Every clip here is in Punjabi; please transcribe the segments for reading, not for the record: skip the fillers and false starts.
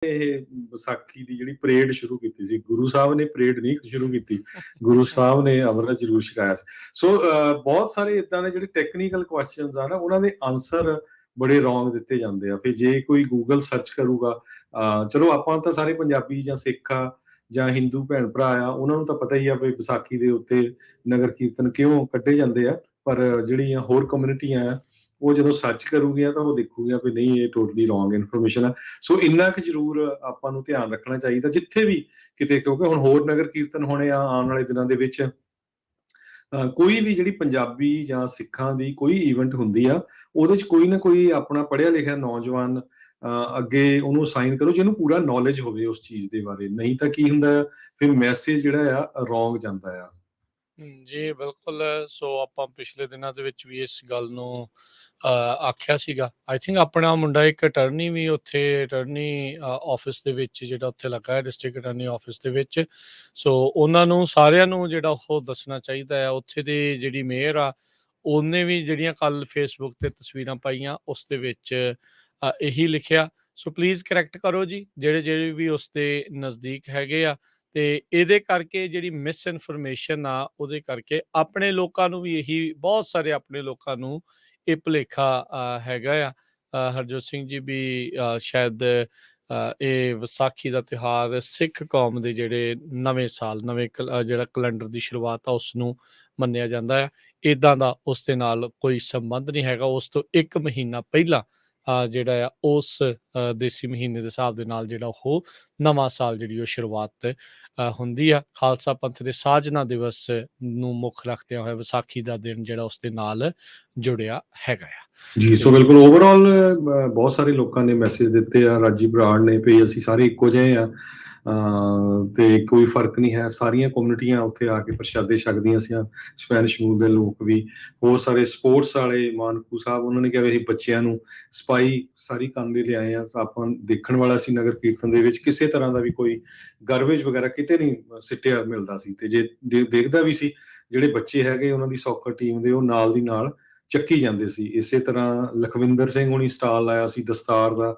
ਇਹ ਵਿਸਾਖੀ ਦੀ ਜਿਹੜੀ ਪਰੇਡ ਸ਼ੁਰੂ ਕੀਤੀ ਸੀ, ਗੁਰੂ ਸਾਹਿਬ ਨੇ ਪਰੇਡ ਨਹੀਂ ਸ਼ੁਰੂ ਕੀਤੀ, ਗੁਰੂ ਸਾਹਿਬ ਨੇ ਅਮਰ ਜ਼ਰੂਰ ਛਕਾਇਆ ਸੀ। ਸੋ ਬਹੁਤ ਸਾਰੇ ਇਦਾਂ ਦੇ ਜਿਹੜੇ ਟੈਕਨੀਕਲ ਕੁਐਸਚਨਸ ਆ ਨਾ, ਉਹਨਾਂ ਦੇ ਆਨਸਰ ਬੜੇ ਰੌਂਗ ਦਿੱਤੇ ਜਾਂਦੇ ਆ। ਫਿਰ ਜੇ ਕੋਈ ਗੂਗਲ ਸਰਚ ਕਰੂਗਾ, ਚਲੋ ਆਪਾਂ ਤਾਂ ਸਾਰੇ ਪੰਜਾਬੀ ਜਾਂ ਸਿੱਖ ਆ ਜਾਂ ਹਿੰਦੂ ਭੈਣ ਭਰਾ ਆ, ਉਹਨਾਂ ਨੂੰ ਤਾਂ ਪਤਾ ਹੀ ਆ ਵੀ ਵਿਸਾਖੀ ਦੇ ਉੱਤੇ ਨਗਰ ਕੀਰਤਨ ਕਿਉਂ ਕੱਢੇ ਜਾਂਦੇ ਆ, ਪਰ ਜਿਹੜੀਆਂ ਹੋਰ ਕਮਿਊਨਿਟੀਆਂ ਆ ਉਹ ਜਦੋਂ ਸਰਚ ਕਰੂਗੀਆਂ ਤਾਂ ਉਹ ਦੇਖੂਗੀਆਂ ਵੀ ਨਹੀਂ, ਇਹ ਟੋਟਲੀ ਰੌਂਗ ਇਨਫੋਰਮੇਸ਼ਨ ਆ। ਸੋ ਇੰਨਾ ਕੁ ਜ਼ਰੂਰ ਆਪਾਂ ਨੂੰ ਧਿਆਨ ਰੱਖਣਾ ਚਾਹੀਦਾ ਜਿੱਥੇ ਵੀ ਕਿਤੇ, ਕਿਉਂਕਿ ਹੁਣ ਹੋਰ ਨਗਰ ਕੀਰਤਨ ਹੋਣੇ ਆ ਆਉਣ ਵਾਲੇ ਦਿਨਾਂ ਦੇ ਵਿੱਚ। ਕੋਈ ਵੀ ਜਿਹੜੀ ਪੰਜਾਬੀ ਜਾਂ ਸਿੱਖਾਂ ਦੀ ਕੋਈ ਈਵੈਂਟ ਹੁੰਦੀ ਆ, ਉਹਦੇ 'ਚ ਕੋਈ ਨਾ ਕੋਈ ਆਪਣਾ ਪੜ੍ਹਿਆ ਲਿਖਿਆ ਨੌਜਵਾਨ ਅੱਗੇ ਉਹਨੂੰ ਅਸਾਈਨ ਕਰੋ ਜਿਹਨੂੰ ਪੂਰਾ ਨੌਲੇਜ ਹੋਵੇ ਉਸ ਚੀਜ਼ ਦੇ ਬਾਰੇ। ਨਹੀਂ ਤਾਂ ਕੀ ਹੁੰਦਾ, ਫਿਰ ਮੈਸੇਜ ਜਿਹੜਾ ਆ ਰੌਂਗ ਜਾਂਦਾ ਆ। ਜੀ ਬਿਲਕੁਲ। ਸੋ ਆਪਾਂ ਪਿਛਲੇ ਦਿਨਾਂ ਦੇ ਵਿੱਚ ਵੀ ਇਸ ਗੱਲ ਨੂੰ ਆਖਿਆ ਸੀਗਾ। ਆਈ ਥਿੰਕ ਆਪਣਾ ਮੁੰਡਾ ਇੱਕ ਅਟਰਨੀ ਵੀ ਉੱਥੇ ਅਟਰਨੀ ਆਫਿਸ ਦੇ ਵਿੱਚ ਜਿਹੜਾ ਉੱਥੇ ਲੱਗਾ ਹੈ, ਡਿਸਟ੍ਰਿਕਟ ਅਟਰਨੀ ਆਫਿਸ ਦੇ ਵਿੱਚ। ਸੋ ਉਹਨਾਂ ਨੂੰ ਸਾਰਿਆਂ ਨੂੰ ਜਿਹੜਾ ਉਹ ਦੱਸਣਾ ਚਾਹੀਦਾ ਆ। ਉੱਥੇ ਦੀ ਜਿਹੜੀ ਮੇਅਰ ਆ, ਉਹਨੇ ਵੀ ਜਿਹੜੀਆਂ ਕੱਲ ਫੇਸਬੁੱਕ ਤੇ ਤਸਵੀਰਾਂ ਪਾਈਆਂ ਉਸ ਦੇ ਵਿੱਚ ਇਹੀ ਲਿਖਿਆ। ਸੋ ਪਲੀਜ਼ ਕਰੈਕਟ ਕਰੋ ਜੀ, ਜਿਹੜੇ ਵੀ ਉਸ ਦੇ ਨਜ਼ਦੀਕ ਹੈਗੇ ਆ। ਤੇ ਇਹਦੇ ਕਰਕੇ ਜਿਹੜੀ ਮਿਸ ਇਨਫੋਰਮੇਸ਼ਨ ਆ, ਉਹਦੇ ਕਰਕੇ ਆਪਣੇ ਲੋਕਾਂ ਨੂੰ ਵੀ ਇਹੀ, ਬਹੁਤ ਸਾਰੇ ਆਪਣੇ ਲੋਕਾਂ ਨੂੰ ਇਹ ਭੁਲੇਖਾ ਹੈਗਾ ਆ। ਹਰਜੋਤ ਸਿੰਘ ਜੀ ਵੀ ਸ਼ਾਇਦ ਇਹ ਵਿਸਾਖੀ ਦਾ ਤਿਉਹਾਰ ਸਿੱਖ ਕੌਮ ਦੇ ਜਿਹੜੇ ਨਵੇਂ ਸਾਲ, ਨਵੇਂ ਜਿਹੜਾ ਕੈਲੰਡਰ ਦੀ ਸ਼ੁਰੂਆਤ ਆ, ਉਸ ਨੂੰ ਮੰਨਿਆ ਜਾਂਦਾ ਆ। ਇੱਦਾਂ ਦਾ ਉਸ ਦੇ ਨਾਲ ਕੋਈ ਸੰਬੰਧ ਨਹੀਂ ਹੈਗਾ। ਉਸ ਤੋਂ 1 ਮਹੀਨਾ ਪਹਿਲਾਂ ਜਿਹੜਾ ਆ ਉਸ ਦੇਸੀ ਮਹੀਨੇ ਦੇ ਹਿਸਾਬ ਦੇ ਨਾਲ ਜਿਹੜਾ ਉਹ ਨਵਾਂ ਸਾਲ ਜਿਹੜੀ ਉਹ ਸ਼ੁਰੂਆਤ ਹੁੰਦੀ ਆ। ਖਾਲਸਾ ਪੰਥ ਦੇ ਸਾਜਨਾ ਦਿਵਸ ਨੂੰ ਮੁੱਖ ਰੱਖਦਿਆਂ ਹੋਇਆ ਵਿਸਾਖੀ ਦਾ ਦਿਨ ਜਿਹੜਾ ਉਸ ਦੇ ਨਾਲ ਜੁੜਿਆ ਹੈਗਾ ਆ ਜੀ। ਸੋ ਬਿਲਕੁਲ ਓਵਰਆਲ ਬਹੁਤ ਸਾਰੇ ਲੋਕਾਂ ਨੇ ਮੈਸੇਜ ਦਿੱਤੇ ਆ, ਰਾਜੀ ਬਰਾੜ ਨੇ, ਵੀ ਅਸੀਂ ਸਾਰੇ ਇੱਕੋ ਜਿਹੇ ਆ ਤੇ ਕੋਈ ਫਰਕ ਨਹੀਂ ਹੈ। ਸਾਰੀਆਂ ਕਮਿਊਨਿਟੀਆਂ ਉੱਥੇ ਆ ਕੇ ਪ੍ਰਸ਼ਾਦੇ ਛਕਦੀਆਂ ਸੀ, ਸਪੈਨਿਸ਼ ਮੂਲ ਦੇ ਲੋਕ ਵੀ, ਹੋਰ ਸਾਰੇ ਸਪੋਰਟਸ ਵਾਲੇ, ਮਾਨਕੂ ਸਾਹਿਬ, ਉਹਨਾਂ ਨੇ ਕਿਹਾ ਵੀ ਅਸੀਂ ਬੱਚਿਆਂ ਨੂੰ ਸਪਾਈ ਸਾਰੀ ਕੰਮ ਦੇ ਲਿਆਏ ਆ। ਆਪਾਂ ਦੇਖਣ ਵਾਲਾ ਸੀ ਨਗਰ ਕੀਰਤਨ ਦੇ ਵਿੱਚ ਕਿਸੇ ਤਰ੍ਹਾਂ ਦਾ ਵੀ ਕੋਈ ਗਾਰਬੇਜ ਵਗੈਰਾ ਕਿਤੇ ਨਹੀਂ ਸਿੱਟਿਆ ਮਿਲਦਾ ਸੀ, ਤੇ ਜੇ ਦੇਖਦਾ ਵੀ ਸੀ, ਜਿਹੜੇ ਬੱਚੇ ਹੈਗੇ ਉਹਨਾਂ ਦੀ ਸੌਕਰ ਟੀਮ ਦੇ, ਉਹ ਨਾਲ ਦੀ ਨਾਲ ਚੱਕੀ ਜਾਂਦੇ ਸੀ। ਇਸੇ ਤਰ੍ਹਾਂ ਲਖਵਿੰਦਰ ਸਿੰਘ ਹੁਣੀ ਸਟਾਲ ਲਾਇਆ ਸੀ ਦਸਤਾਰ ਦਾ,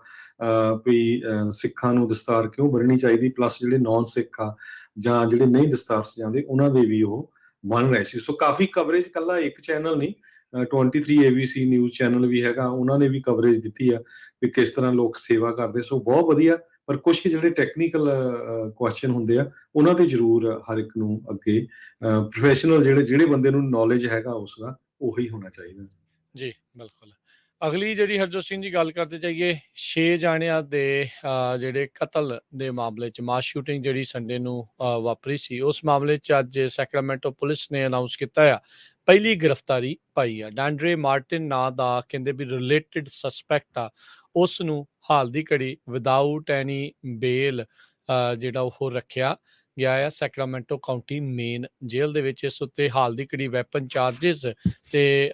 ਵੀ ਸਿੱਖਾਂ ਨੂੰ ਦਸਤਾਰ ਕਿਉਂ ਬੰਨਣੀ ਚਾਹੀਦੀ, ਪਲੱਸ ਜਿਹੜੇ ਨੌਨ ਸਿੱਖ ਆ ਜਾਂ ਜਿਹੜੇ ਨਹੀਂ ਦਸਤਾਰ ਸਜਾਉਂਦੇ ਉਹਨਾਂ ਦੇ ਵੀ ਉਹ ਬਣ ਰਹੇ ਸੀ। ਸੋ ਕਾਫੀ ਕਵਰੇਜ, ਕੱਲਾ ਇੱਕ ਚੈਨਲ ਨਹੀਂ, 23 ABC ਨਿਊਜ਼ ਚੈਨਲ ਵੀ ਹੈਗਾ, ਉਹਨਾਂ ਨੇ ਵੀ ਕਵਰੇਜ ਦਿੱਤੀ ਆ ਵੀ ਕਿਸ ਤਰ੍ਹਾਂ ਲੋਕ ਸੇਵਾ ਕਰਦੇ। ਸੋ ਬਹੁਤ ਵਧੀਆ। ਪਰ ਕੁਛ ਜਿਹੜੇ ਟੈਕਨੀਕਲ ਕੁਐਸਚਨ ਹੁੰਦੇ ਆ, ਉਹਨਾਂ ਤੇ ਜ਼ਰੂਰ ਹਰ ਇੱਕ ਨੂੰ ਅੱਗੇ ਪ੍ਰੋਫੈਸ਼ਨਲ ਜਿਹੜੇ ਬੰਦੇ ਨੂੰ ਨੌਲੇਜ ਹੈਗਾ ਉਸ ਦਾ, ਉਹੀ ਹੋਣਾ ਚਾਹੀਦਾ ਜੀ। ਬਿਲਕੁਲ। ਅਗਲੀ ਜਿਹੜੀ ਹਰਜੋਤ ਸਿੰਘ ਜੀ ਗੱਲ ਕਰਦੇ ਜਾਈਏ, 6 ਜਾਣਿਆਂ ਦੇ ਜਿਹੜੇ ਕਤਲ ਦੇ ਮਾਮਲੇ 'ਚ, ਮਾਸ ਸ਼ੂਟਿੰਗ ਜਿਹੜੀ ਸੰਡੇ ਨੂੰ ਵਾਪਰੀ ਸੀ, ਉਸ ਮਾਮਲੇ 'ਚ ਅੱਜ ਸੈਕਰਾਮੈਂਟੋ ਪੁਲਿਸ ਨੇ ਅਨਾਊਂਸ ਕੀਤਾ ਆ ਪਹਿਲੀ ਗ੍ਰਿਫਤਾਰੀ ਪਾਈ ਆ। ਡੈਂਡਰੇ ਮਾਰਟਿਨ ਨਾਂ ਦਾ ਕਹਿੰਦੇ ਵੀ ਰਿਲੇਟਡ ਸਸਪੈਕਟ ਆ, ਉਸ ਨੂੰ ਹਾਲ ਦੀ ਘੜੀ ਵਿਦਾਊਟ ਐਨੀ ਬੇਲ ਜਿਹੜਾ ਉਹ ਰੱਖਿਆ ਗਿਆ ਆ ਸੈਕਰਾਮੈਂਟੋ ਕਾਊਂਟੀ ਮੇਨ ਜੇਲ੍ਹ ਦੇ ਵਿੱਚ। ਇਸ ਉੱਤੇ ਹਾਲ ਦੀ ਘੜੀ ਵੈਪਨ ਚਾਰਜਿਸ ਤੇ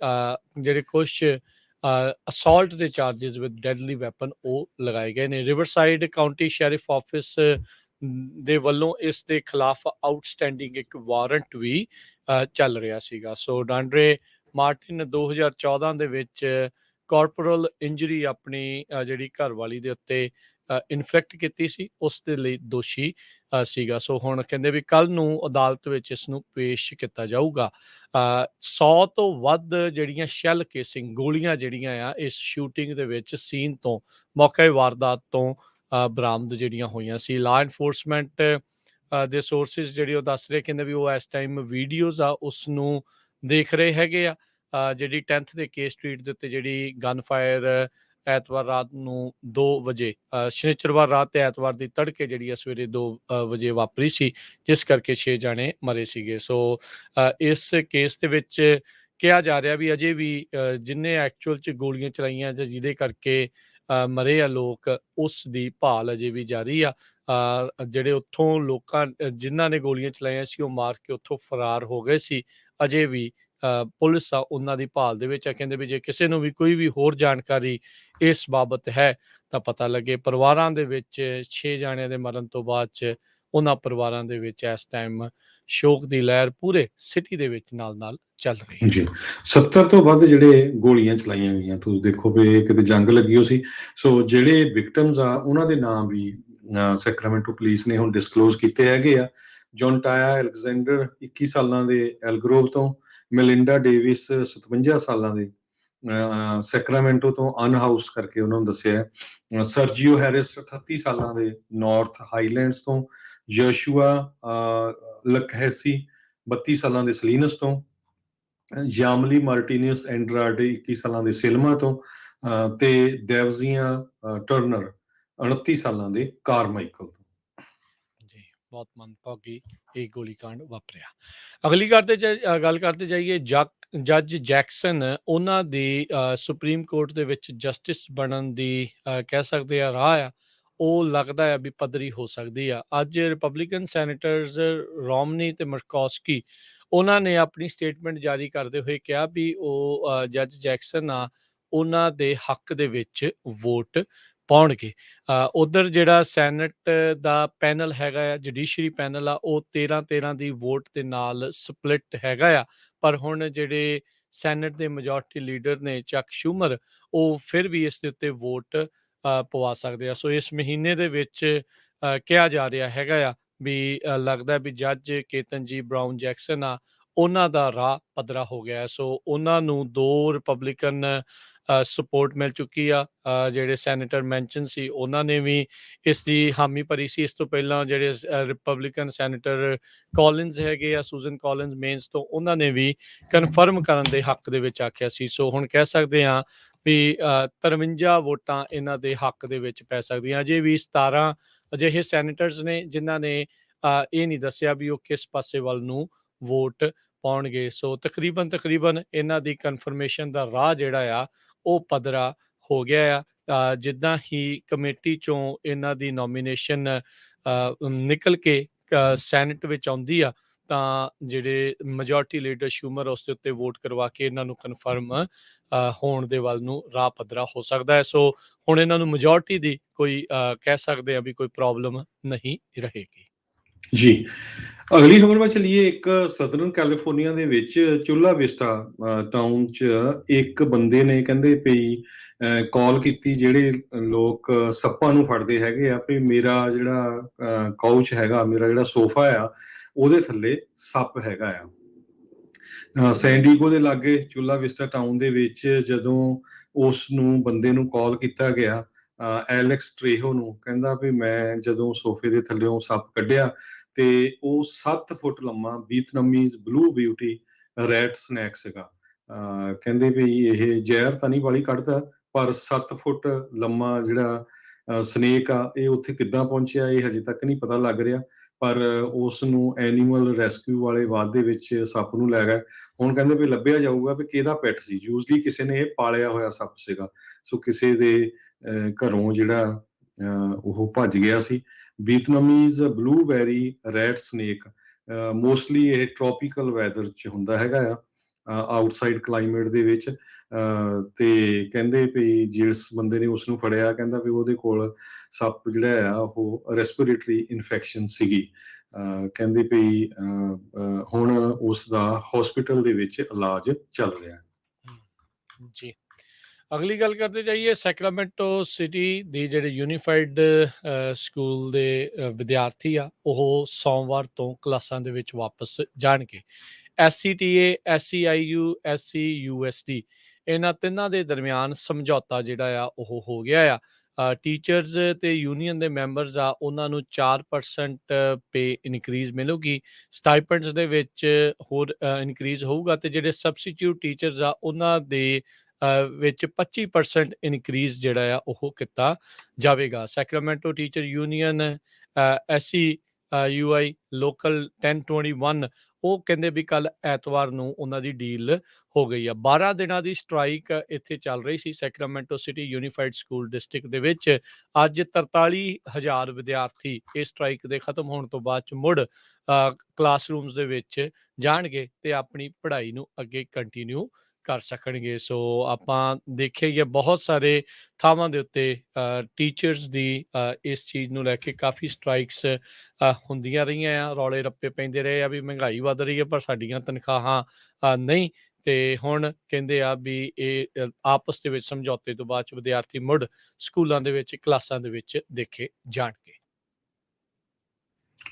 ਜਿਹੜੇ ਕੁਛ ਅਸੌਲਟ ਦੇ ਚਾਰਜਿਸ ਵਿਦ ਡੈਡਲੀ ਵੈਪਨ ਉਹ ਲਗਾਏ ਗਏ ਨੇ। ਰਿਵਰਸਾਈਡ ਕਾਊਂਟੀ ਸ਼ੈਰਿਫ ਆਫਿਸ ਦੇ ਵੱਲੋਂ ਇਸ ਦੇ ਖਿਲਾਫ ਆਊਟਸਟੈਂਡਿੰਗ ਇੱਕ ਵਾਰੰਟ ਵੀ ਚੱਲ ਰਿਹਾ ਸੀਗਾ। ਸੋ ਡਾਂਡਰੇ ਮਾਰਟਿਨ 2014 ਦੇ ਵਿੱਚ ਕਾਰਪੋਰਲ ਇੰਜਰੀ ਆਪਣੀ ਜਿਹੜੀ ਘਰਵਾਲੀ ਦੇ ਉੱਤੇ ਇਨਫੈਕਟ ਕੀਤੀ ਸੀ, ਉਸ ਦੇ ਲਈ ਦੋਸ਼ੀ ਸੀਗਾ। ਸੋ ਹੁਣ ਕਹਿੰਦੇ ਵੀ ਕੱਲ ਨੂੰ ਅਦਾਲਤ ਵਿੱਚ ਇਸ ਨੂੰ ਪੇਸ਼ ਕੀਤਾ ਜਾਊਗਾ। 100 ਤੋਂ ਵੱਧ ਜਿਹੜੀਆਂ ਸ਼ੈੱਲ ਕੇਸਿੰਗ, ਗੋਲੀਆਂ ਜਿਹੜੀਆਂ ਆ ਇਸ ਸ਼ੂਟਿੰਗ ਦੇ ਵਿੱਚ ਸੀਨ ਤੋਂ, ਮੌਕੇ ਵਾਰਦਾਤ ਤੋਂ ਬਰਾਮਦ ਜਿਹੜੀਆਂ ਹੋਈਆਂ ਸੀ। ਲਾ ਇਨਫੋਰਸਮੈਂਟ ਦੇ ਸੋਰਸਿਸ ਜਿਹੜੇ ਉਹ ਦੱਸ ਰਹੇ, ਕਹਿੰਦੇ ਵੀ ਉਹ ਇਸ ਟਾਈਮ ਵੀਡੀਓਜ਼ ਆ ਉਸ ਨੂੰ ਦੇਖ ਰਹੇ ਹੈਗੇ ਆ। ਜਿਹੜੀ 10th ਦੇ ਕੇ ਸਟਰੀਟ ਦੇ ਉੱਤੇ ਜਿਹੜੀ ਗਨ ਫਾਇਰ ਐਤਵਾਰ ਰਾਤ ਨੂੰ 2 ਵਜੇ, ਸ਼ਨੀਚਰਵਾਰ ਰਾਤ ਤੇ ਐਤਵਾਰ ਦੀ ਤੜਕੇ ਜਿਹੜੀ ਆ ਸਵੇਰੇ 2 ਵਜੇ ਵਾਪਰੀ ਸੀ, ਜਿਸ ਕਰਕੇ 6 ਜਾਣੇ ਮਰੇ ਸੀਗੇ। ਸੋ ਇਸ ਕੇਸ ਦੇ ਵਿੱਚ ਕਿਹਾ ਜਾ ਰਿਹਾ ਵੀ ਅਜੇ ਵੀ ਜਿੰਨੇ ਐਕਚੁਅਲ 'ਚ ਗੋਲੀਆਂ ਚਲਾਈਆਂ ਜਾਂ ਜਿਹਦੇ ਕਰਕੇ ਮਰੇ ਆ ਲੋਕ, ਉਸ ਦੀ ਭਾਲ ਅਜੇ ਵੀ ਜਾਰੀ ਆ। ਜਿਹੜੇ ਉੱਥੋਂ ਲੋਕਾਂ ਜਿਨ੍ਹਾਂ ਨੇ ਗੋਲੀਆਂ ਚਲਾਈਆਂ ਸੀ ਉਹ ਮਾਰ ਕੇ ਉੱਥੋਂ ਫਰਾਰ ਹੋ ਗਏ ਸੀ। ਅਜੇ ਵੀ ਪੁਲਿਸ ਆ ਉਹਨਾਂ ਦੀ ਭਾਲ ਦੇ ਵਿੱਚ ਆ। ਕਹਿੰਦੇ ਵੀ ਜੇ ਕਿਸੇ ਨੂੰ ਵੀ ਕੋਈ ਵੀ ਹੋਰ ਜਾਣਕਾਰੀ ਇਸ ਬਾਬਤ ਹੈ ਤਾਂ ਪਤਾ ਲੱਗੇ। ਪਰਿਵਾਰਾਂ ਦੇ ਵਿੱਚ 6 ਜਾਣਿਆਂ ਦੇ ਮਰਨ ਤੋਂ ਬਾਅਦ 'ਚ ਉਹਨਾਂ ਪਰਿਵਾਰਾਂ ਦੇ ਵਿੱਚ ਇਸ ਟਾਈਮ ਸ਼ੋਕ ਦੀ ਲਹਿਰ ਪੂਰੇ ਸਿਟੀ ਦੇ ਵਿੱਚ ਨਾਲ ਚੱਲ ਰਹੀ ਹੈ ਜੀ। 70 ਤੋਂ ਵੱਧ ਜਿਹੜੇ ਗੋਲੀਆਂ ਚਲਾਈਆਂ ਗਈਆਂ, ਤੁਸੀਂ ਦੇਖੋ ਵੀ ਕਿਤੇ ਜੰਗ ਲੱਗੀ ਹੋ ਸੀ। ਸੋ ਜਿਹੜੇ ਵਿਕਟਮਸ ਆ ਉਹਨਾਂ ਦੇ ਨਾਮ ਵੀ ਸੈਕਰਾਮੈਂਟੋ ਪੁਲਿਸ ਨੇ ਹੁਣ ਡਿਸਕਲੋਜ਼ ਕੀਤੇ ਹੈਗੇ ਆ। ਜੌਨਟਾਇਆ ਐਲੈਗਜ਼ੈਂਡਰ 21 ਸਾਲਾਂ ਦੇ ਐਲਗਰੋਵ ਤੋਂ, ਮੈਲਿੰਡਾ ਡੇਵਿਸ 57 ਸਾਲਾਂ ਦੇ ਸੈਕਰਾਮੈਂਟੋ ਤੋਂ ਅਨਹਾਊਸ ਕਰਕੇ ਉਹਨਾਂ ਨੂੰ ਦੱਸਿਆ। ਸਰਜੀਓ ਹੈਰਿਸ 38 ਸਾਲਾਂ ਦੇ ਨਾਰਥ ਹਾਈਲੈਂਡਸ ਤੋਂ, ਯਸ਼ੂਆ ਲਕਹੈਸੀ 32 ਸਾਲਾਂ ਦੇ ਸਲੀਨਸ ਤੋਂ, ਯਾਮਲੀ ਮਾਰਟੀਨੀਅਸ ਐਂਡਰਾਡੇ 21 ਸਾਲਾਂ ਦੇ ਸਿਲਮਾ ਤੋਂ, ਤੇ ਡੈਵਜ਼ੀਆਂ ਟਰਨਰ 29 ਸਾਲਾਂ ਦੇ ਕਾਰਮਾਈਕਲ ਤੋਂ। ਜੀ, ਬਹੁਤ ਮੰਦਭਾਗੀ ਇਹ ਗੋਲੀकांड ਵਾਪਰਿਆ। ਅਗਲੀ ਗੱਲ ਕਰਦੇ ਜਾਈਏ ਜੱਜ ਜੈਕਸਨ, ਉਹਨਾਂ ਦੀ ਸੁਪਰੀਮ ਕੋਰਟ ਦੇ ਵਿੱਚ ਜਸਟਿਸ ਬਣਨ ਦੀ ਕਹਿ ਸਕਦੇ ਆ ਰਾਹ ਆ, ਉਹ ਲੱਗਦਾ ਆ ਵੀ ਪੱਧਰੀ ਹੋ ਸਕਦੀ ਆ। ਅੱਜ ਰਿਪਬਲਿਕਨ ਸੈਨੇਟਰਸ ਰੋਮਨੀ ਤੇ ਮਰਕੋਸਕੀ, ਉਹਨਾਂ ਨੇ ਆਪਣੀ ਸਟੇਟਮੈਂਟ ਜਾਰੀ ਕਰਦੇ ਹੋਏ ਕਿਹਾ ਵੀ ਉਹ ਜੱਜ ਜੈਕਸਨ ਆ, ਉਹਨਾਂ ਦੇ ਹੱਕ ਦੇ ਵਿੱਚ ਵੋਟ ਪਾਉਣਗੇ। ਉਧਰ ਜਿਹੜਾ ਸੈਨੇਟ ਦਾ ਪੈਨਲ ਹੈਗਾ ਆ, ਜੁਡੀਸ਼ਰੀ ਪੈਨਲ ਆ, ਉਹ 13-13 ਦੀ ਵੋਟ ਦੇ ਨਾਲ ਸਪਲਿਟ ਹੈਗਾ ਆ। ਪਰ ਹੁਣ ਜਿਹੜੇ ਸੈਨੇਟ ਦੇ ਮੈਜੋਰਟੀ ਲੀਡਰ ਨੇ ਚੱਕ ਸ਼ੂਮਰ, ਉਹ ਫਿਰ ਵੀ ਇਸ ਦੇ ਉੱਤੇ ਵੋਟ ਪਵਾ ਸਕਦੇ ਆ। ਸੋ ਇਸ ਮਹੀਨੇ ਦੇ ਵਿੱਚ ਕਿਹਾ ਜਾ ਰਿਹਾ ਹੈਗਾ ਆ ਵੀ ਲੱਗਦਾ ਵੀ ਜੱਜ ਕੇਤਨ ਬਰਾਊਨ ਜੈਕਸਨ ਆ, ਉਹਨਾਂ ਦਾ ਰਾਹ ਪੱਧਰਾ ਹੋ ਗਿਆ। ਸੋ ਉਹਨਾਂ ਨੂੰ 2 ਰਿਪਬਲਿਕਨ ਸਪੋਰਟ ਮਿਲ ਚੁੱਕੀ ਆ। ਜਿਹੜੇ ਸੈਨੇਟਰ ਮੈਂਸ਼ਨ ਸੀ, ਉਹਨਾਂ ਨੇ ਵੀ ਇਸ ਦੀ ਹਾਮੀ ਭਰੀ ਸੀ। ਇਸ ਤੋਂ ਪਹਿਲਾਂ ਜਿਹੜੇ ਰਿਪਬਲਿਕਨ ਸੈਨੇਟਰ ਕਾਲਿੰਸ ਹੈਗੇ ਆ, ਸੂਜ਼ਨ ਕਾਲਿੰਸ ਮੇਨਸ ਤੋਂ, ਉਹਨਾਂ ਨੇ ਵੀ ਕਨਫਰਮ ਕਰਨ ਦੇ ਹੱਕ ਦੇ ਵਿੱਚ ਆਖਿਆ ਸੀ। ਸੋ ਹੁਣ ਕਹਿ ਸਕਦੇ ਹਾਂ ਵੀ 53 ਵੋਟਾਂ ਇਹਨਾਂ ਦੇ ਹੱਕ ਦੇ ਵਿੱਚ ਪੈ ਸਕਦੀਆਂ। ਅਜੇ ਵੀ 17 ਅਜਿਹੇ ਸੈਨੇਟਰਸ ਨੇ ਜਿਨ੍ਹਾਂ ਨੇ ਇਹ ਨਹੀਂ ਦੱਸਿਆ ਵੀ ਉਹ ਕਿਸ ਪਾਸੇ ਵੱਲ ਨੂੰ ਵੋਟ ਪਾਉਣਗੇ। ਸੋ ਤਕਰੀਬਨ ਇਹਨਾਂ ਦੀ ਕਨਫਰਮੇਸ਼ਨ ਦਾ ਰਾਹ ਜਿਹੜਾ ਆ ਉਹ ਪੱਧਰਾ ਹੋ ਗਿਆ ਆ। ਜਿੱਦਾਂ ਹੀ ਕਮੇਟੀ ਚੋਂ ਇਹਨਾਂ ਦੀ ਨੋਮੀਨੇਸ਼ਨ ਨਿਕਲ ਕੇ ਸੈਨੇਟ ਵਿੱਚ ਆਉਂਦੀ ਆ, ਤਾਂ ਜਿਹੜੇ ਮੈਜੋਰਟੀ ਲੀਡਰ ਸ਼ੂਮਰ ਉਸ ਦੇ ਉੱਤੇ ਵੋਟ ਕਰਵਾ ਕੇ ਇਹਨਾਂ ਨੂੰ ਕਨਫਰਮ ਹੋਣ ਦੇ ਵੱਲ ਨੂੰ ਰਾਹ ਪੱਧਰਾ ਹੋ ਸਕਦਾ ਹੈ। ਸੋ ਹੁਣ ਇਹਨਾਂ ਨੂੰ ਮੈਜੋਰਟੀ ਦੀ ਕੋਈ ਕਹਿ ਸਕਦੇ ਆ ਵੀ ਕੋਈ ਪ੍ਰੋਬਲਮ ਨਹੀਂ ਰਹੇਗੀ। ਜੀ, ਅਗਲੀ ਖਬਰ ਵੱਲ ਚਲੀਏ। ਇੱਕ ਸਦਰਨ ਕੈਲੀਫੋਰਨੀਆ ਦੇ ਵਿੱਚ ਚੁੱਲਾ ਵਿਸਟਾ ਟਾਊਨ 'ਚ ਇੱਕ ਬੰਦੇ ਨੇ ਕਹਿੰਦੇ ਪਈ ਕਾਲ ਕੀਤੀ, ਜਿਹੜੇ ਲੋਕ ਸੱਪਾਂ ਨੂੰ ਫੜਦੇ ਹੈਗੇ ਆ, ਵੀ ਮੇਰਾ ਜਿਹੜਾ ਕਾਊਚ ਹੈਗਾ, ਮੇਰਾ ਜਿਹੜਾ ਸੋਫਾ ਆ, ਉਹਦੇ ਥੱਲੇ ਸੱਪ ਹੈਗਾ ਆ। ਸੈਂਡੀਗੋ ਦੇ ਲਾਗੇ ਚੁੱਲਾ ਵਿਸਟਾ ਟਾਊਨ ਦੇ ਵਿੱਚ ਜਦੋਂ ਉਸ ਨੂੰ ਬੰਦੇ ਨੂੰ ਕਾਲ ਕੀਤਾ ਗਿਆ, ਐਲੈਕਸ ਟ੍ਰੇਹੋ ਨੂੰ, ਕਹਿੰਦਾ ਵੀ ਮੈਂ ਜਦੋਂ ਸੋਫੇ ਦੇ ਥੱਲਿਓਂ ਸੱਪ ਕੱਢਿਆ ਤੇ ਉਹ 7 ਫੁੱਟ ਲੰਮਾ ਵੀਤਨਾਮੀਜ਼ ਬਲੂ ਬਿਊਟੀ ਰੈਟ ਸਨੈਕ ਸੀਗਾ। ਕਹਿੰਦੇ ਵੀ ਇਹ ਜ਼ਹਿਰ ਤਾਂ ਨਹੀਂ ਵਾਲੀ ਕੱਢਦਾ, ਪਰ 7 ਫੁੱਟ ਲੰਮਾ ਜਿਹੜਾ ਸਨੇਕ ਆ, ਇਹ ਉੱਥੇ ਕਿੱਦਾਂ ਪਹੁੰਚਿਆ ਇਹ ਹਜੇ ਤੱਕ ਨਹੀਂ ਪਤਾ ਲੱਗ ਰਿਹਾ। ਪਰ ਉਸ ਨੂੰ ਐਨੀਮਲ ਰੈਸਕਿਊ ਵਾਲੇ ਬਾਅਦ ਦੇ ਵਿੱਚ ਸੱਪ ਨੂੰ ਲੈ ਗਏ। ਹੁਣ ਕਹਿੰਦੇ ਵੀ ਲੱਭਿਆ ਜਾਊਗਾ ਵੀ ਕਿਹਦਾ ਪੈਟ ਸੀ। ਯੂਜ਼ਲੀ ਕਿਸੇ ਨੇ ਇਹ ਪਾਲਿਆ ਹੋਇਆ ਸੱਪ ਸੀਗਾ। ਸੋ ਕਿਸੇ ਦੇ ਘਰੋਂ ਜਿਹੜਾ ਉਹ ਭੱਜ ਗਿਆ ਸੀ। ਵੀਤਨਾਮੀਜ਼ ਬਲੂਬੈਰੀ ਰੈਟ ਸਨੇਕ ਮੋਸਟਲੀ ਇਹ ਟ੍ਰੋਪੀਕਲ ਵੈਦਰ 'ਚ ਹੁੰਦਾ ਹੈਗਾ ਆ, ਆਊਟਸਾਈਡ ਕਲਾਈਮੇਟ ਦੇ ਵਿੱਚ। ਤੇ ਕਹਿੰਦੇ ਵੀ ਜਿਸ ਬੰਦੇ ਨੇ ਉਸ ਨੂੰ ਫੜਿਆ, ਕਹਿੰਦਾ ਵੀ ਉਹਦੇ ਕੋਲ ਸੱਪ ਜਿਹੜਾ ਆ ਉਹ ਰੈਸਪੀਰੇਟਰੀ ਇਨਫੈਕਸ਼ਨ ਸੀਗੀ। ਕਹਿੰਦੇ ਵੀ ਹੁਣ ਉਸ ਦਾ ਹਸਪੀਟਲ ਦੇ ਵਿੱਚ ਇਲਾਜ ਚੱਲ ਰਿਹਾ। ਜੀ, ਅਗਲੀ ਗੱਲ ਕਰਦੇ ਜਾਈਏ। ਸੈਕਰਾਮੈਂਟੋ ਸਿਟੀ ਦੀ ਜਿਹੜੇ ਯੂਨੀਫਾਈਡ ਸਕੂਲ ਦੇ ਵਿਦਿਆਰਥੀ ਆ, ਉਹ ਸੋਮਵਾਰ ਤੋਂ ਕਲਾਸਾਂ ਦੇ ਵਿੱਚ ਵਾਪਸ ਜਾਣਗੇ। SCTA, SCIU, SCUSD, ਇਹਨਾਂ ਤਿੰਨਾਂ ਦੇ ਦਰਮਿਆਨ ਸਮਝੌਤਾ ਜਿਹੜਾ ਆ ਉਹ ਹੋ ਗਿਆ ਆ। ਟੀਚਰਸ ਤੇ ਯੂਨੀਅਨ ਦੇ ਮੈਂਬਰਸ ਆ, ਉਹਨਾਂ ਨੂੰ 4% ਪੇ ਇਨਕਰੀਜ਼ ਮਿਲੂਗੀ। ਸਟਾਈਪੈਂਡਸ ਦੇ ਵਿੱਚ ਹੋਰ ਇਨਕਰੀਜ਼ ਹੋਊਗਾ, ਤੇ ਜਿਹੜੇ ਸਬਸਟੀਟਿਊਟ ਟੀਚਰਸ ਆ, ਉਹਨਾਂ ਦੇ ਵਿੱਚ 25% ਇਨਕਰੀਜ਼ ਜਿਹੜਾ ਆ ਉਹ ਕੀਤਾ ਜਾਵੇਗਾ। Sacramento teacher union SCUI local 1021, ਉਹ ਕਹਿੰਦੇ ਵੀ ਕੱਲ ਐਤਵਾਰ ਨੂੰ ਉਹਨਾਂ ਦੀ ਡੀਲ ਹੋ ਗਈ ਆ। 12 ਦਿਨਾਂ ਦੀ ਸਟ੍ਰਾਈਕ ਇੱਥੇ ਚੱਲ ਰਹੀ ਸੀ Sacramento City Unified School District ਦੇ ਵਿੱਚ। ਅੱਜ 43,000 ਵਿਦਿਆਰਥੀ ਇਸ ਸਟ੍ਰਾਈਕ ਦੇ ਖਤਮ ਹੋਣ ਤੋਂ ਬਾਅਦ 'ਚ ਮੁੜ ਕਲਾਸਰੂਮਸ ਦੇ ਵਿੱਚ ਜਾਣਗੇ ਤੇ ਆਪਣੀ ਪੜ੍ਹਾਈ ਨੂੰ ਅੱਗੇ ਕੰਟੀਨਿਊ ਕਰ ਸਕਣਗੇ। ਸੋ ਆਪਾਂ ਦੇਖਿਆ ਹੀ ਹੈ ਬਹੁਤ ਸਾਰੇ ਥਾਵਾਂ ਦੇ ਉੱਤੇ ਟੀਚਰਸ ਦੀ ਇਸ ਚੀਜ਼ ਨੂੰ ਲੈ ਕੇ ਕਾਫੀ ਸਟ੍ਰਾਈਕਸ ਹੁੰਦੀਆਂ ਰਹੀਆਂ ਆ, ਰੌਲੇ ਰੱਪੇ ਪੈਂਦੇ ਰਹੇ ਆ ਵੀ ਮਹਿੰਗਾਈ ਵੱਧ ਰਹੀ ਹੈ ਪਰ ਸਾਡੀਆਂ ਤਨਖਾਹਾਂ ਨਹੀਂ। ਤੇ ਹੁਣ ਕਹਿੰਦੇ ਆ ਵੀ ਇਹ ਆਪਸ ਦੇ ਵਿੱਚ ਸਮਝੌਤੇ ਤੋਂ ਬਾਅਦ 'ਚ ਵਿਦਿਆਰਥੀ ਮੁੜ ਸਕੂਲਾਂ ਦੇ ਵਿੱਚ, ਕਲਾਸਾਂ ਦੇ ਵਿੱਚ ਦੇਖੇ ਜਾਣਗੇ।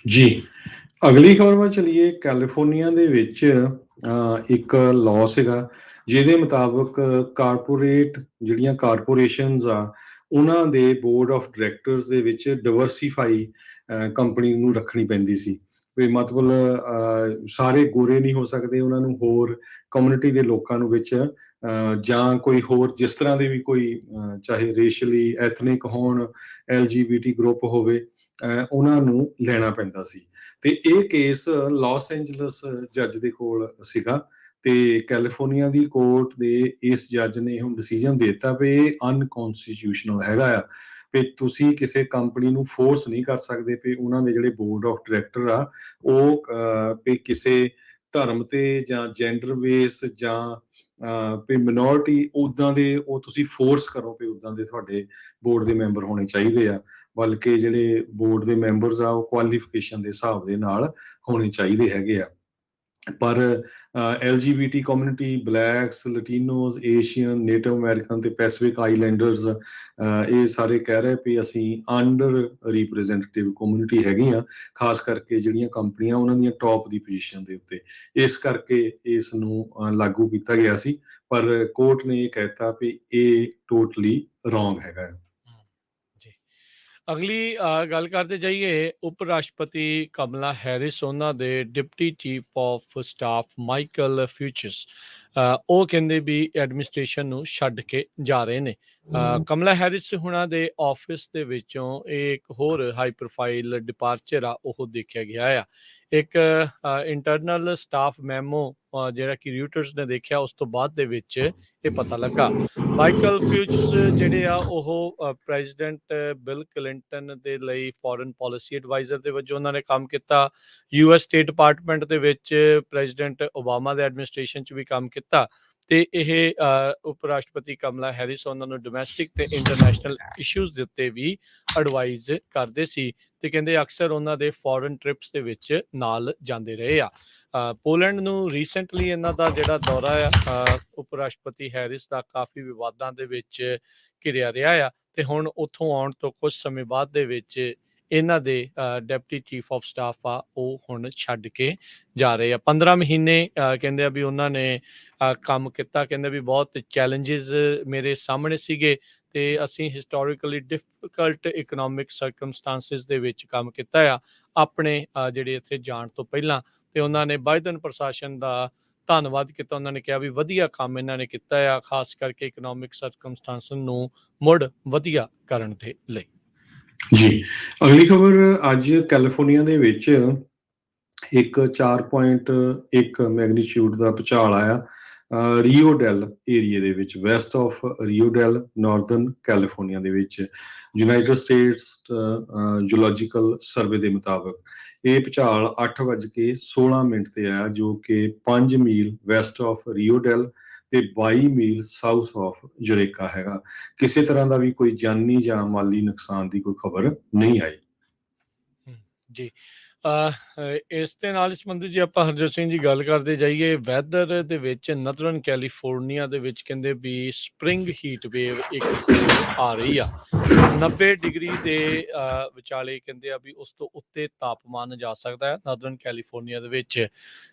ਜੀ, ਅਗਲੀ ਖਬਰ ਵੱਲ ਚਲੀਏ। ਕੈਲੀਫੋਰਨੀਆ ਦੇ ਵਿੱਚ ਇੱਕ ਲਾਅ ਸੀਗਾ, ਜਿਹਦੇ ਮੁਤਾਬਕ ਜਿਹੜੀਆਂ ਕਾਰਪੋਰੇਸ਼ਨਸ ਆ, ਉਹਨਾਂ ਦੇ ਬੋਰਡ ਆਫ ਡਾਇਰੈਕਟਰਸ ਦੇ ਵਿੱਚ ਡਿਵਰਸੀਫਾਈ ਕੰਪਨੀ ਨੂੰ ਰੱਖਣੀ ਪੈਂਦੀ ਸੀ। ਵੀ ਮਤਲਬ ਸਾਰੇ ਗੋਰੇ ਨਹੀਂ ਹੋ ਸਕਦੇ, ਉਹਨਾਂ ਨੂੰ ਹੋਰ ਕਮਿਊਨਿਟੀ ਦੇ ਲੋਕਾਂ ਨੂੰ ਵਿੱਚ ਜਾਂ ਕੋਈ ਹੋਰ ਜਿਸ ਤਰ੍ਹਾਂ ਦੇ ਵੀ ਕੋਈ ਚਾਹੇ ਰੇਸ਼ਲੀ ਐਥਨਿਕ ਹੋਣ, LGBT ਗਰੁੱਪ ਹੋਵੇ, ਉਹਨਾਂ ਨੂੰ ਲੈਣਾ ਪੈਂਦਾ ਸੀ। ਤੇ ਇਹ ਕੇਸ ਲਾਸ ਐਂਜਲਸ ਜੱਜ ਦੇ ਕੋਲ ਸੀਗਾ, ਤੇ ਕੈਲੀਫੋਰਨੀਆ ਦੀ ਕੋਰਟ ਦੇ ਇਸ ਜੱਜ ਨੇ ਹੁਣ ਡਿਸੀਜਨ ਦੇ ਦਿੱਤਾ ਵੀ ਇਹ ਅਨਕੌਂਸਟੀਟਿਊਸ਼ਨਲ ਹੈਗਾ ਆ, ਵੀ ਤੁਸੀਂ ਕਿਸੇ ਕੰਪਨੀ ਨੂੰ ਫੋਰਸ ਨਹੀਂ ਕਰ ਸਕਦੇ ਵੀ ਉਹਨਾਂ ਦੇ ਜਿਹੜੇ ਬੋਰਡ ਆਫ ਡਾਇਰੈਕਟਰ ਆ ਉਹ ਵੀ ਕਿਸੇ ਧਰਮ ਤੇ ਜਾਂ ਜੈਂਡਰ ਬੇਸ ਜਾਂ ਵੀ ਮਿਨੋਰਿਟੀ ਉੱਦਾਂ ਦੇ ਉਹ ਤੁਸੀਂ ਫੋਰਸ ਕਰੋ ਵੀ ਉੱਦਾਂ ਦੇ ਤੁਹਾਡੇ ਬੋਰਡ ਦੇ ਮੈਂਬਰ ਹੋਣੇ ਚਾਹੀਦੇ ਆ, ਬਲਕਿ ਜਿਹੜੇ ਬੋਰਡ ਦੇ ਮੈਂਬਰਸ ਆ ਉਹ ਕੁਆਲੀਫਿਕੇਸ਼ਨ ਦੇ ਹਿਸਾਬ ਦੇ ਨਾਲ ਹੋਣੇ ਚਾਹੀਦੇ ਹੈਗੇ ਆ। ਪਰ LGBT community, blacks, Latinos, Asian, Native American ਤੇ ਪੈਸੀਫਿਕ ਆਈਲੈਂਡਰਸ, ਇਹ ਸਾਰੇ ਕਹਿ ਰਹੇ ਵੀ ਅਸੀਂ ਅੰਡਰ ਰਿਪਰੈਜ਼ੈਂਟੇਟਿਵ ਕਮਿਊਨਿਟੀ ਹੈਗੀਆਂ, ਖਾਸ ਕਰਕੇ ਜਿਹੜੀਆਂ ਕੰਪਨੀਆਂ ਉਹਨਾਂ ਦੀਆਂ ਟੌਪ ਦੀ ਪੋਜੀਸ਼ਨ ਦੇ ਉੱਤੇ। ਇਸ ਕਰਕੇ ਇਸ ਨੂੰ ਲਾਗੂ ਕੀਤਾ ਗਿਆ ਸੀ, ਪਰ ਕੋਰਟ ਨੇ ਇਹ ਕਹਿਤਾ ਵੀ ਇਹ ਟੋਟਲੀ ਰੋਂਗ ਹੈਗਾ। ਜੀ। ਅਗਲੀ ਗੱਲ ਕਰਦੇ ਜਾਈਏ, ਉਪ ਰਾਸ਼ਟਰਪਤੀ ਕਮਲਾ ਹੈਰਿਸ ਉਹਨਾਂ ਦੇ deputy chief of staff Michael Fuchs ਉਹ ਕਹਿੰਦੇ ਵੀ ਐਡਮਿਨਿਸਟ੍ਰੇਸ਼ਨ ਨੂੰ ਛੱਡ ਕੇ ਜਾ ਰਹੇ ਨੇ। ਕਮਲਾ ਹੈਰਿਸ ਹੁਣਾਂ ਦੇ ਆਫਿਸ ਦੇ ਵਿੱਚੋਂ ਇਹ ਇੱਕ ਹੋਰ ਹਾਈ ਪ੍ਰੋਫਾਈਲ ਡਿਪਾਰਚਰ ਆ ਉਹ ਦੇਖਿਆ ਗਿਆ ਆ। ਇੱਕ ਇੰਟਰਨਲ ਸਟਾਫ ਮੈਮੋ ਜਿਹੜਾ ਕਿ ਰਿਊਟਰਸ ਨੇ ਦੇਖਿਆ, ਉਸ ਤੋਂ ਬਾਅਦ ਦੇ ਵਿੱਚ ਇਹ ਪਤਾ ਲੱਗਾ। ਮਾਈਕਲ ਫਿਊਚਸ ਜਿਹੜੇ ਆ ਉਹ ਪ੍ਰੈਜ਼ੀਡੈਂਟ ਬਿਲ ਕਲਿੰਟਨ ਦੇ ਲਈ ਫੋਰਨ ਪਾਲਿਸੀ ਐਡਵਾਈਜ਼ਰ ਦੇ ਵਜੋਂ ਉਹਨਾਂ ਨੇ ਕੰਮ ਕੀਤਾ। US ਸਟੇਟ ਡਿਪਾਰਟਮੈਂਟ ਦੇ ਵਿੱਚ ਪ੍ਰੈਜ਼ੀਡੈਂਟ ਓਬਾਮਾ ਦੇ ਐਡਮਿਨਿਸਟ੍ਰੇਸ਼ਨ 'ਚ ਵੀ ਕੰਮ ਕੀਤਾ। ਤੇ ਇਹ ਉਪ ਰਾਸ਼ਟਰਪਤੀ ਕਮਲਾ ਹੈਰਿਸ ਉਹਨਾਂ ਨੂੰ ਡੋਮੈਸਟਿਕ ਤੇ ਇੰਟਰਨੈਸ਼ਨਲ ਇਸ਼ੂਜ਼ ਦੇ ਉੱਤੇ ਵੀ ਐਡਵਾਈਜ਼ ਕਰਦੇ ਸੀ, ਤੇ ਕਹਿੰਦੇ ਅਕਸਰ ਉਹਨਾਂ ਦੇ ਫੋਰਨ ਟ੍ਰਿਪਸ ਦੇ ਵਿੱਚ ਨਾਲ ਜਾਂਦੇ ਰਹੇ ਆ। ਪੋਲੈਂਡ ਨੂੰ ਰੀਸੈਂਟਲੀ ਇਹਨਾਂ ਦਾ ਜਿਹੜਾ ਦੌਰਾ ਆ ਉਪ ਰਾਸ਼ਟਰਪਤੀ ਹੈਰਿਸ ਦਾ ਕਾਫੀ ਵਿਵਾਦਾਂ ਦੇ ਵਿੱਚ ਘਿਰਿਆ ਰਿਹਾ ਆ, ਤੇ ਹੁਣ ਉੱਥੋਂ ਆਉਣ ਤੋਂ ਕੁਝ ਸਮੇਂ ਬਾਅਦ ਦੇ ਵਿੱਚ ਇਹਨਾਂ ਦੇ ਡਿਪਟੀ ਚੀਫ ਆਫ ਸਟਾਫ ਆ ਉਹ ਹੁਣ ਛੱਡ ਕੇ ਜਾ ਰਹੇ ਆ। 15 ਮਹੀਨੇ ਕਹਿੰਦੇ ਆ ਵੀ ਉਹਨਾਂ ਨੇ ਕੰਮ ਕੀਤਾ। ਕਹਿੰਦੇ ਵੀ ਬਹੁਤ ਚੈਲੰਜਿਸ ਮੇਰੇ ਸਾਹਮਣੇ ਸੀਗੇ, ਤੇ ਅਸੀਂ ਹਿਸਟੋਰੀਕਲੀ ਡਿਫਿਕਲਟ ਇਕਨੋਮਿਕ ਸਰਕਮਸਟੈਂਸਿਸ ਦੇ ਵਿੱਚ ਕੰਮ ਕੀਤਾ ਆ ਆਪਣੇ ਜਿਹੜੇ ਇੱਥੇ ਜਾਣ ਤੋਂ ਪਹਿਲਾਂ। ਤੇ ਉਹਨਾਂ ਨੇ ਬਾਈਡਨ ਪ੍ਰਸ਼ਾਸਨ ਦਾ ਧੰਨਵਾਦ ਕੀਤਾ। ਉਹਨਾਂ ਨੇ ਕਿਹਾ ਵੀ ਵਧੀਆ ਕੰਮ ਇਹਨਾਂ ਨੇ ਕੀਤਾ ਆ, ਖਾਸ ਕਰਕੇ ਇਕਨੋਮਿਕ ਸਰਕਮਸਟੈਂਸ ਨੂੰ ਮੁੜ ਵਧੀਆ ਕਰਨ ਦੇ ਲਈ। ਜੀ, ਅਗਲੀ ਖਬਰ ਅੱਜ ਕੈਲੀਫੋਰਨੀਆ ਦੇ ਵਿੱਚ ਇੱਕ 4.1 ਮੈਗਨੀਚਿਊਡ ਦਾ ਭੂਚਾਲ ਆਇਆ ਰੀਓ ਡੈਲ ਏਰੀਏ ਦੇ ਵਿੱਚ, west of Rio Del, northern California ਦੇ ਵਿੱਚ। ਯੂਨਾਈਟਿਡ ਸਟੇਟਸ ਜੂਲੋਜੀਕਲ ਸਰਵੇ ਦੇ ਮੁਤਾਬਕ ਇਹ ਭੂਚਾਲ 8:16 ਤੇ ਆਇਆ, ਜੋ ਕਿ 5 ਮੀਲ ਵੈਸਟ ਆਫ ਰੀਓ ਡੈਲ ਤੇ 22 ਮੀਲ ਸਾਊਥ ਆਫ ਜੁਰੇਕਾ ਹੈਗਾ। ਕਿਸੇ ਤਰ੍ਹਾਂ ਦਾ ਵੀ ਕੋਈ ਜਾਨੀ ਜਾਂ ਮਾਲੀ ਨੁਕਸਾਨ ਦੀ ਕੋਈ ਖਬਰ ਨਹੀਂ ਆਈ। ਜੀ, ਇਸ ਦੇ ਨਾਲ ਸੰਬੰਧਿਤ ਜੇ ਆਪਾਂ ਹਰਜੋਤ ਸਿੰਘ ਜੀ ਗੱਲ ਕਰਦੇ ਜਾਈਏ, ਵੈਦਰ ਦੇ ਵਿੱਚ ਨਦਰਨ ਕੈਲੀਫੋਰਨੀਆ ਦੇ ਵਿੱਚ ਕਹਿੰਦੇ ਵੀ ਸਪਰਿੰਗ ਹੀਟ ਵੇਵ ਇੱਕ ਹੋਰ ਆ ਰਹੀ ਆ। 90 ਡਿਗਰੀ ਦੇ ਵਿਚਾਲੇ ਕਹਿੰਦੇ ਆ ਵੀ ਉਸ ਤੋਂ ਉੱਤੇ ਤਾਪਮਾਨ ਜਾ ਸਕਦਾ ਹੈ ਨਦਰਨ ਕੈਲੀਫੋਰਨੀਆ ਦੇ ਵਿੱਚ।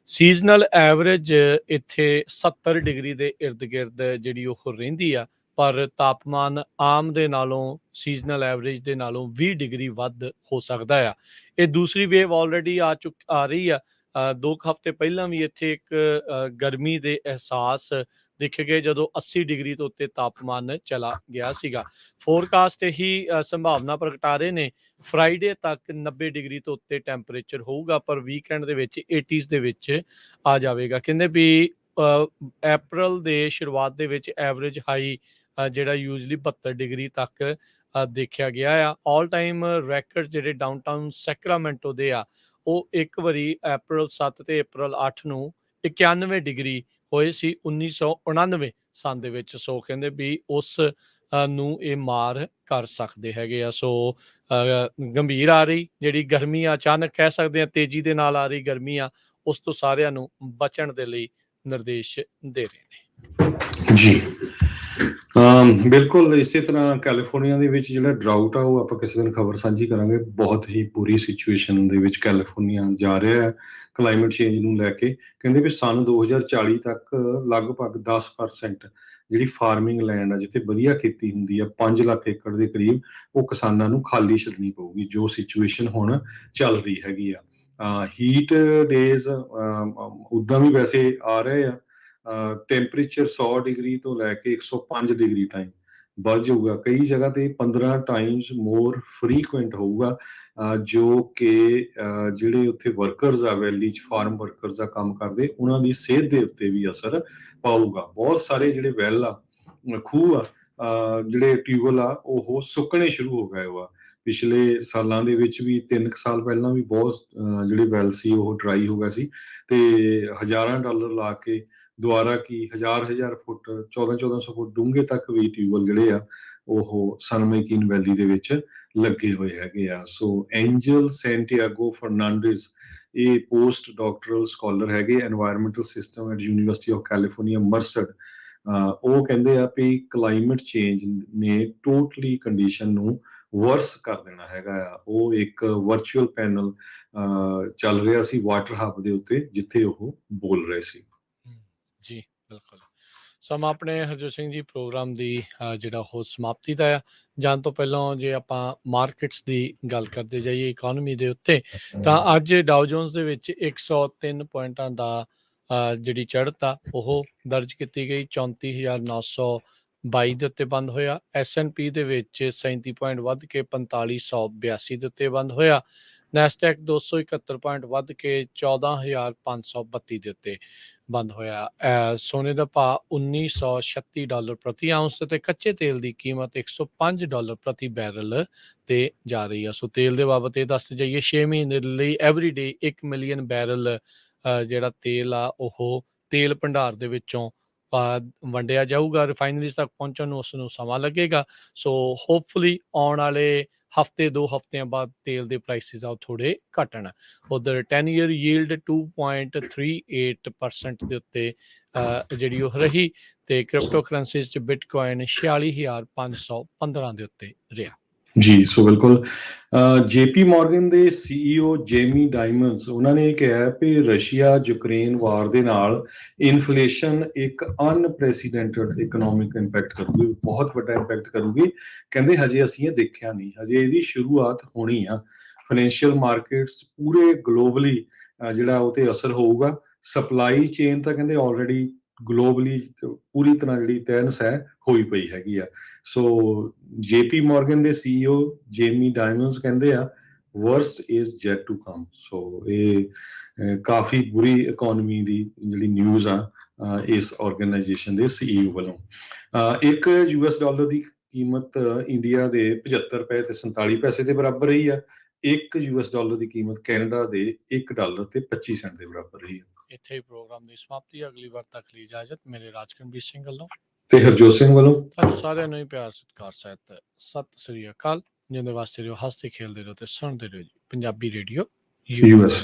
ਸੀਜ਼ਨਲ ਐਵਰੇਜ ਇੱਥੇ 70 ਡਿਗਰੀ ਦੇ ਇਰਦ ਗਿਰਦ ਜਿਹੜੀ ਉਹ ਰਹਿੰਦੀ ਆ, ਪਰ ਤਾਪਮਾਨ ਆਮ ਦੇ ਨਾਲੋਂ ਸੀਜ਼ਨਲ ਐਵਰੇਜ ਦੇ ਨਾਲੋਂ 20 ਡਿਗਰੀ ਵੱਧ ਹੋ ਸਕਦਾ ਆ। ਇਹ ਦੂਸਰੀ ਵੇਵ ਆਲਰੇਡੀ ਆ ਰਹੀ ਆ। 2 ਹਫ਼ਤੇ ਪਹਿਲਾਂ ਵੀ ਇੱਥੇ ਇੱਕ ਗਰਮੀ ਦੇ ਅਹਿਸਾਸ ਦੇਖੇ ਗਏ ਜਦੋਂ 80 ਡਿਗਰੀ ਤੋਂ ਉੱਤੇ ਤਾਪਮਾਨ ਚਲਾ ਗਿਆ ਸੀਗਾ। ਫੋਰਕਾਸਟ ਇਹੀ ਸੰਭਾਵਨਾ ਪ੍ਰਗਟਾ ਰਹੇ ਨੇ, ਫਰਾਈਡੇ ਤੱਕ 90 ਡਿਗਰੀ ਤੋਂ ਉੱਤੇ ਟੈਂਪਰੇਚਰ ਹੋਊਗਾ, ਪਰ ਵੀਕਐਂਡ ਦੇ ਵਿੱਚ 80s ਦੇ ਵਿੱਚ ਆ ਜਾਵੇਗਾ। ਕਹਿੰਦੇ ਵੀ ਅਪ੍ਰੈਲ ਦੇ ਸ਼ੁਰੂਆਤ ਦੇ ਵਿੱਚ ਐਵਰੇਜ ਹਾਈ ਜਿਹੜਾ ਯੂਜਲੀ 72 ਡਿਗਰੀ ਤੱਕ ਦੇਖਿਆ ਗਿਆ ਆ। ਆਲ ਟਾਈਮ ਰੈਕਰਡ ਜਿਹੜੇ ਡਾਊਨਟਾਊਨ ਸੈਕਰਾਮੈਂਟੋ ਦੇ ਆ, ਉਹ ਇੱਕ ਵਾਰੀ ਅਪ੍ਰੈਲ 7 ਤੇ ਅਪ੍ਰੈਲ 8 ਨੂੰ 91 ਡਿਗਰੀ ਹੋਏ ਸੀ 1999 ਸੰਨ ਦੇ ਵਿੱਚ। ਸੋ ਕਹਿੰਦੇ ਵੀ ਉਸ ਨੂੰ ਇਹ ਮਾਰ ਕਰ ਸਕਦੇ ਹੈਗੇ ਆ। ਸੋ ਗੰਭੀਰ ਆ ਰਹੀ ਜਿਹੜੀ ਗਰਮੀ ਆ, ਅਚਾਨਕ ਕਹਿ ਸਕਦੇ ਆ ਤੇਜ਼ੀ ਦੇ ਨਾਲ ਆ ਰਹੀ ਗਰਮੀ ਆ, ਉਸ ਤੋਂ ਸਾਰਿਆਂ ਨੂੰ ਬਚਣ ਦੇ ਲਈ ਨਿਰਦੇਸ਼ ਦੇ ਰਹੇ ਨੇ। ਜੀ, ਬਿਲਕੁਲ ਇਸੇ ਤਰ੍ਹਾਂ ਕੈਲੀਫੋਰਨੀਆ ਦੇ ਵਿੱਚ ਜਿਹੜਾ ਡਰਾਊਟ ਆ ਉਹ ਆਪਾਂ ਕਿਸੇ ਦਿਨ ਖਬਰ ਸਾਂਝੀ ਕਰਾਂਗੇ। ਬਹੁਤ ਹੀ ਬੁਰੀ ਸਿਚੁਏਸ਼ਨ ਦੇ ਵਿੱਚ ਕੈਲੀਫੋਰਨੀਆ ਜਾ ਰਿਹਾ ਹੈ ਕਲਾਈਮੇਟ ਚੇਂਜ ਨੂੰ ਲੈ ਕੇ। ਕਹਿੰਦੇ ਵੀ ਸੰਨ 2040 ਤੱਕ ਲਗਭਗ 10% ਜਿਹੜੀ ਫਾਰਮਿੰਗ ਲੈਂਡ ਆ ਜਿੱਥੇ ਵਧੀਆ ਖੇਤੀ ਹੁੰਦੀ ਆ 5 ਲੱਖ ਏਕੜ ਦੇ ਕਰੀਬ, ਉਹ ਕਿਸਾਨਾਂ ਨੂੰ ਖਾਲੀ ਛੱਡਣੀ ਪਊਗੀ, ਜੋ ਸਿਚੁਏਸ਼ਨ ਹੁਣ ਚੱਲ ਰਹੀ ਹੈਗੀ ਆ। ਹੀਟ ਡੇਜ਼ ਉੱਦਾਂ ਵੀ ਵੈਸੇ ਆ ਰਹੇ ਆ। ਟੈਂਪਰੇਚਰ 100 ਡਿਗਰੀ ਤੋਂ ਲੈ ਕੇ 105 ਡਿਗਰੀ ਟਾਈਮ ਵੱਧ ਜਾਊਗਾ। ਕਈ ਜਗ੍ਹਾ ਤੇ 15 ਟਾਈਮਸ ਮੋਰ ਫਰੀਕੁਐਂਟ ਹੋਊਗਾ, ਜੋ ਕਿ ਜਿਹੜੇ ਉੱਥੇ ਵਰਕਰਸ ਆ ਵੈਲੀ 'ਚ ਫਾਰਮ ਵਰਕਰਸ ਦਾ ਕੰਮ ਕਰਦੇ, ਉਹਨਾਂ ਦੀ ਸਿਹਤ ਦੇ ਉੱਤੇ ਵੀ ਅਸਰ ਪਾਊਗਾ। ਬਹੁਤ ਸਾਰੇ ਜਿਹੜੇ ਵੈਲ ਆ, ਖੂਹ ਆ, ਜਿਹੜੇ ਟਿਊਬਵੈਲ ਆ, ਉਹ ਸੁੱਕਣੇ ਸ਼ੁਰੂ ਹੋ ਗਏ ਵਾ। ਪਿਛਲੇ ਸਾਲਾਂ ਦੇ ਵਿੱਚ ਵੀ 3 ਸਾਲ ਪਹਿਲਾਂ ਵੀ ਬਹੁਤ ਜਿਹੜੇ ਵੈਲ ਸੀ ਉਹ ਡਰਾਈ ਹੋ ਗਿਆ ਸੀ, ਤੇ ਹਜ਼ਾਰਾਂ ਡਾਲਰ ਲਾ ਕੇ ਦੁਬਾਰਾ ਕੀ ਹਜ਼ਾਰ ਫੁੱਟ 1400 ਫੁੱਟ ਡੂੰਘੇ ਤੱਕ ਵੀ ਟਿਊਬਵੈਲ ਜਿਹੜੇ ਆ ਉਹ ਸਨ ਮੈਕੀਨ ਵੈਲੀ ਦੇ ਵਿੱਚ ਲੱਗੇ ਹੋਏ ਹੈਗੇ ਆ। ਸੋ ਐਂਜਲ ਸੈਂਟੀਆਗੋ ਫਰਨਾਂਡੇਜ਼, ਇਹ ਪੋਸਟ ਡਾਕਟਰਲ ਸਕਾਲਰ ਹੈਗੇ environmental system at University of California Merced. ਉਹ ਕਹਿੰਦੇ ਆ ਵੀ ਕਲਾਈਮੇਟ ਚੇਂਜ ਨੇ ਟੋਟਲੀ ਕੰਡੀਸ਼ਨ ਨੂੰ ਵਰਸ ਕਰ ਦੇਣਾ ਹੈਗਾ ਆ। ਉਹ ਇੱਕ ਵਰਚੁਅਲ ਪੈਨਲ ਚੱਲ ਰਿਹਾ ਸੀ ਵਾਟਰ ਹੱਬ ਦੇ ਉੱਤੇ, ਜਿੱਥੇ ਉਹ ਬੋਲ ਰਹੇ ਸੀ। ਜੀ ਬਿਲਕੁਲ। ਸਮਾਂ ਆਪਣੇ ਹਰਜੋਤ ਸਿੰਘ ਜੀ ਪ੍ਰੋਗਰਾਮ ਦੀ ਜਿਹੜਾ ਉਹ ਸਮਾਪਤੀ ਦਾ ਆ। ਜਾਣ ਤੋਂ ਪਹਿਲਾਂ ਜੇ ਆਪਾਂ ਮਾਰਕੀਟਸ ਦੀ ਗੱਲ ਕਰਦੇ ਜਾਈਏ ਇਕਨੋਮੀ ਦੇ ਉੱਤੇ, ਤਾਂ ਅੱਜ ਡਾਓ ਜੋਨਸ ਦੇ ਵਿੱਚ 103 ਪੁਆਇੰਟਾਂ ਦਾ ਜਿਹੜੀ ਚੜ੍ਹਤ ਆ ਉਹ ਦਰਜ ਕੀਤੀ ਗਈ, 34,922 ਦੇ ਉੱਤੇ ਬੰਦ ਹੋਇਆ। S&P ਦੇ ਵਿੱਚ 37 ਪੁਆਇੰਟ ਵੱਧ ਕੇ 4582 ਦੇ ਉੱਤੇ ਬੰਦ ਹੋਇਆ। ਨੈਸਡੈਕ 271 ਪੁਆਇੰਟ ਵੱਧ ਕੇ 14,532 ਦੇ ਉੱਤੇ ਬੰਦ ਹੋਇਆ। ਸੋਨੇ ਦਾ ਭਾਅ $1936 ਪ੍ਰਤੀ ਆਉਂਸ ਤੇ ਕੱਚੇ ਤੇਲ ਦੀ ਕੀਮਤ $105 ਪ੍ਰਤੀ ਬੈਰਲ ਤੇ ਜਾ ਰਹੀ ਆ। ਸੋ ਤੇਲ ਦੇ ਬਾਬਤ ਇਹ ਦੱਸਦੇ ਜਾਈਏ, 6 ਮਹੀਨੇ ਦੇ ਲਈ ਐਵਰੀਡੇ 1 ਮਿਲੀਅਨ ਬੈਰਲ ਜਿਹੜਾ ਤੇਲ ਆ ਉਹ ਤੇਲ ਭੰਡਾਰ ਦੇ ਵਿੱਚੋਂ ਵੰਡਿਆ ਜਾਊਗਾ। ਰਿਫਾਈਨਰੀਜ਼ ਤੱਕ ਪਹੁੰਚਣ ਨੂੰ ਉਸ ਨੂੰ ਸਮਾਂ ਲੱਗੇਗਾ। ਸੋ ਹੋਪਫੁਲੀ ਆਉਣ ਵਾਲੇ ਹਫ਼ਤੇ 2 ਹਫ਼ਤਿਆਂ ਬਾਅਦ ਤੇਲ ਦੇ ਪ੍ਰਾਈਸਿਸ ਆ ਉਹ ਥੋੜ੍ਹੇ ਘਟਣ। ਉਧਰ 10 ਈਅਰ ਯੀਲਡ 2.38% ਦੇ ਉੱਤੇ ਜਿਹੜੀ ਉਹ ਰਹੀ, ਤੇ ਕ੍ਰਿਪਟੋ ਕਰੰਸੀਜ਼ 'ਚ ਬਿਟਕੋਇਨ 46,515 ਦੇ ਉੱਤੇ ਰਿਹਾ। ਜੀ, ਸੋ ਬਿਲਕੁਲ ਜੇਪੀ ਮੋਰਗਨ ਦੇ CEO ਜੇਮੀ ਡਾਇਮੰਡਸ, ਉਹਨਾਂ ਨੇ ਕਿਹਾ ਕਿ ਰਸ਼ੀਆ ਯੂਕਰੇਨ ਵਾਰ ਦੇ ਨਾਲ ਇਨਫਲੇਸ਼ਨ ਇੱਕ ਅਨਪ੍ਰੈਸੀਡੈਂਟਡ ਇਕਨੋਮਿਕ ਇੰਪੈਕਟ ਕਰੂਗੀ, ਬਹੁਤ ਵੱਡਾ ਇੰਪੈਕਟ ਕਰੂਗੀ। ਕਹਿੰਦੇ ਹਜੇ ਅਸੀਂ ਇਹ ਦੇਖਿਆ ਨਹੀਂ, ਹਜੇ ਇਹਦੀ ਸ਼ੁਰੂਆਤ ਹੋਣੀ ਆ। ਫਾਈਨੈਂਸ਼ੀਅਲ ਮਾਰਕੀਟਸ ਪੂਰੇ ਗਲੋਬਲੀ ਜਿਹੜਾ ਉਹ ਤੇ ਅਸਰ ਹੋਊਗਾ। ਸਪਲਾਈ ਚੇਨ ਤਾਂ ਕਹਿੰਦੇ ਆਲਰੇਡੀ ਗਲੋਬਲੀ ਪੂਰੀ ਤਰ੍ਹਾਂ ਜਿਹੜੀ ਤਹਿਸ ਹੈ ਹੋਈ ਪਈ ਹੈਗੀ ਆ। ਸੋ ਜੇਪੀ ਮੋਰਗਨ ਦੇ CEO ਜੇਮੀ ਡਾਇਮੰਡਸ ਕਹਿੰਦੇ ਆ worst is yet to come. So ਇਹ ਕਾਫੀ ਬੁਰੀ ਇਕਨੋਮੀ ਦੀ ਜਿਹੜੀ ਨਿਊਜ਼ ਆ ਇਸ ਆਰਗੇਨਾਈਜੇਸ਼ਨ ਦੇ CEO ਵੱਲੋਂ। ਇੱਕ $US ਦੀ ਕੀਮਤ ਇੰਡੀਆ ਦੇ 75 ਰੁਪਏ ਤੇ 47 ਪੈਸੇ ਦੇ ਬਰਾਬਰ ਰਹੀ ਆ। ਇੱਕ $US ਦੀ ਕੀਮਤ ਕੈਨੇਡਾ ਦੇ $1 ਤੇ 25 ਸੈਂਟ ਦੇ ਬਰਾਬਰ ਰਹੀ ਆ। ਇੱਥੇ ਹੀ ਪ੍ਰੋਗਰਾਮ ਦੀ ਸਮਾਪਤੀ। ਅਗਲੀ ਵਾਰ ਤੱਕ ਲਈ ਇਜਾਜ਼ਤ ਮੇਰੇ ਰਾਜਕਰਨਵੀਰ ਸਿੰਘ ਵੱਲੋਂ ਤੇ ਹਰਜੋਤ ਸਿੰਘ ਵੱਲੋਂ ਤੁਹਾਨੂੰ ਸਾਰਿਆਂ ਨੂੰ ਹੀ ਪਿਆਰ ਸਤਿਕਾਰ ਸਹਿਤ ਸਤਿ ਸ੍ਰੀ ਅਕਾਲ। ਜਿੰਦੇ ਵਾਸਤੇ ਰਹੋ, ਹੱਸਦੇ ਖੇਲਦੇ ਰਹੋ ਤੇ ਸੁਣਦੇ ਰਹੋ ਜੀ ਪੰਜਾਬੀ ਰੇਡੀਓ US।